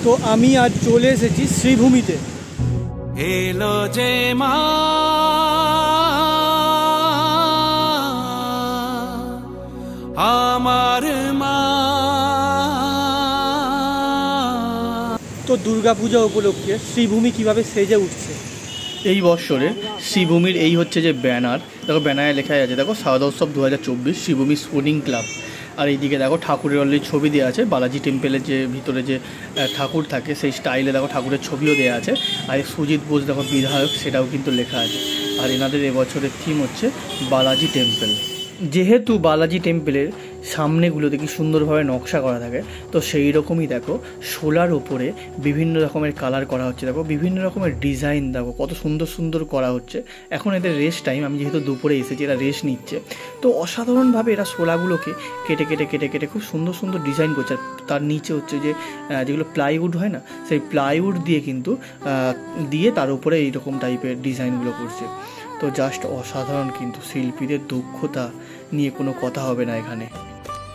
তো আমি আজ চলে এসেছি শ্রীভূমিতে। এলো যে মা আমার মা। তো দুর্গাপূজা উপলক্ষে শ্রীভূমি কিভাবে সেজে উঠছে। এই বৎসরে শ্রীভূমির এই হচ্ছে যে ব্যানার, দেখো ব্যানারে লেখা আছে, দেখো শারদোৎসব 2024 শ্রীভূমি স্পোর্টিং ক্লাব। আর এইদিকে দেখো ঠাকুরের অলরেডি ছবি দেওয়া আছে, বালাজি টেম্পেলের যে ভিতরে যে ঠাকুর থাকে সেই স্টাইলে দেখো ঠাকুরের ছবিও দেওয়া আছে। আর সুজিত বোস দেখো বিধায়ক, সেটাও কিন্তু লেখা আছে। আর এনাদের এবছরের থিম হচ্ছে বালাজি টেম্পেল। যেহেতু বালাজি টেম্পেলের সামনেগুলো দেখি সুন্দরভাবে নকশা করা থাকে, তো সেই রকমই দেখো শোলার ওপরে বিভিন্ন রকমের কালার করা হচ্ছে। দেখো বিভিন্ন রকমের ডিজাইন দেখো কত সুন্দর সুন্দর করা হচ্ছে। এখন এদের রেস্ট টাইম, আমি যেহেতু দুপুরে এসেছি, এরা রেস্ট নিচ্ছে। তো অসাধারণভাবে এরা শোলাগুলোকে কেটে কেটে কেটে কেটে খুব সুন্দর সুন্দর ডিজাইন করছে। তার নিচে হচ্ছে যে যেগুলো প্লাইউড হয় না, সেই প্লাইউড দিয়ে কিন্তু দিয়ে তার উপরে এইরকম টাইপের ডিজাইনগুলো করছে। তো জাস্ট অসাধারণ, কিন্তু শিল্পীদের দক্ষতা নিয়ে কোনো কথা হবে না এখানে।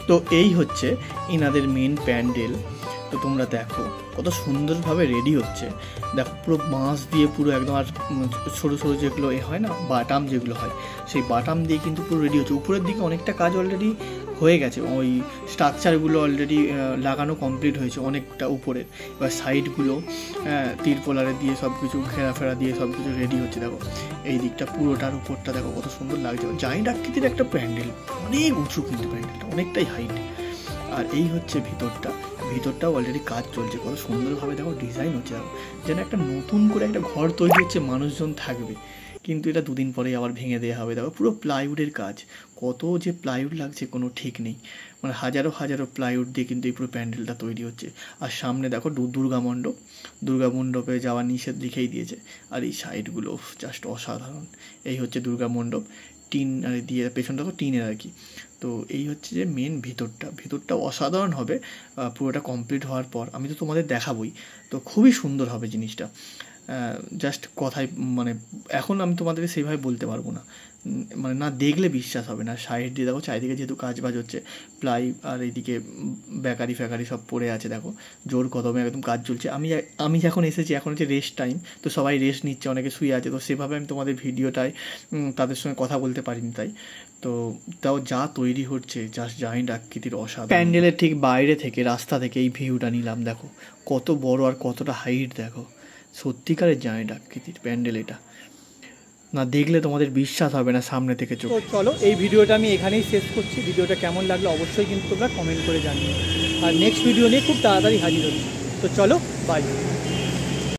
তো এই হচ্ছে ইনাদের মেন প্যান্ডেল। তো তোমরা দেখো কত সুন্দরভাবে রেডি হচ্ছে। দেখো পুরো বাঁশ দিয়ে পুরো একদম, আর ছোটো ছোটো যেগুলো হয় না বাটাম যেগুলো হয়, সেই বাটাম দিয়ে কিন্তু পুরো রেডি হচ্ছে। উপরের দিকে অনেকটা কাজ অলরেডি হয়ে গেছে, ওই স্ট্রাকচারগুলো অলরেডি লাগানো কমপ্লিট হয়েছে অনেকটা উপরে। এবার সাইডগুলো তিরপোলারে দিয়ে সব কিছু ঘেরাফেরা দিয়ে সব কিছু রেডি হচ্ছে। দেখো এই দিকটা পুরোটার উপরটা দেখো কত সুন্দর লাগছে। জায়েন্ট আকৃতির একটা প্যান্ডেল, অনেক উঁচু কিন্তু প্যান্ডেলটা, অনেকটাই হাইট। আর এই হচ্ছে ভিতরটাও অলরেডি কাজ চলছে, কত সুন্দরভাবে দেখো ডিজাইন হচ্ছে। দেখো যেন একটা নতুন করে একটা ঘর তৈরি হচ্ছে, মানুষজন থাকবে, কিন্তু এটা দুদিন পরেই আবার ভেঙে দেওয়া হবে। দেখো পুরো প্লাইউডের কাজ, কত যে প্লাইউড লাগছে কোনো ঠিক নেই, মানে হাজারো হাজারো প্লাইউড দিয়ে কিন্তু এই পুরো প্যান্ডেলটা তৈরি হচ্ছে। আর সামনে দেখো দুর্গা মণ্ডপে যাওয়া নিষেধ লিখেই দিয়েছে। আর এই সাইডগুলো জাস্ট অসাধারণ। এই হচ্ছে দুর্গা মণ্ডপ, টিন আর দিয়ে পেছনটা তো টিনের আর কি। তো এই হচ্ছে যে মেন ভিতরটা অসাধারণ হবে পুরোটা কমপ্লিট হওয়ার পর। আমি তো তোমাদের দেখাবই, তো খুবই সুন্দর হবে জিনিসটা। জাস্ট কথায়, মানে এখন আমি তোমাদেরকে সেইভাবে বলতে পারবো না, মানে না দেখলে বিশ্বাস হবে না। সাইড দিয়ে দেখো চারিদিকে যেহেতু কাজ বাজ হচ্ছে, প্লাই আর এইদিকে বেকারি ফ্যাকারি সব পড়ে আছে। দেখো জোর কদমে একদম কাজ চলছে। আমি যখন এসেছি এখন হচ্ছে রেস্ট টাইম, তো সবাই রেস্ট নিচ্ছে, অনেকে শুয়ে আছে। তো সেভাবে আমি তোমাদের ভিডিওটায় তাদের সঙ্গে কথা বলতে পারিনি, তাও যা তৈরি হচ্ছে জাস্ট জায়েন্ট আকৃতির অসাধারণ। প্যান্ডেলের ঠিক বাইরে থেকে, রাস্তা থেকে এই ভিউটা নিলাম, দেখো কত বড় আর কতটা হাইট। দেখো সত্যিকারের জায়েন্ট আকৃতির প্যান্ডেল, এটা না দেখলে তোমাদের বিশ্বাস হবে না সামনে থেকে চোখ। তো চলো এই ভিডিওটা আমি এখানেই শেষ করছি। ভিডিওটা কেমন লাগলো অবশ্যই কিন্তু তোমরা কমেন্ট করে জানিও। আর নেক্সট ভিডিও নিয়ে খুব তাড়াতাড়ি হাজির হচ্ছি। তো চলো, বাই।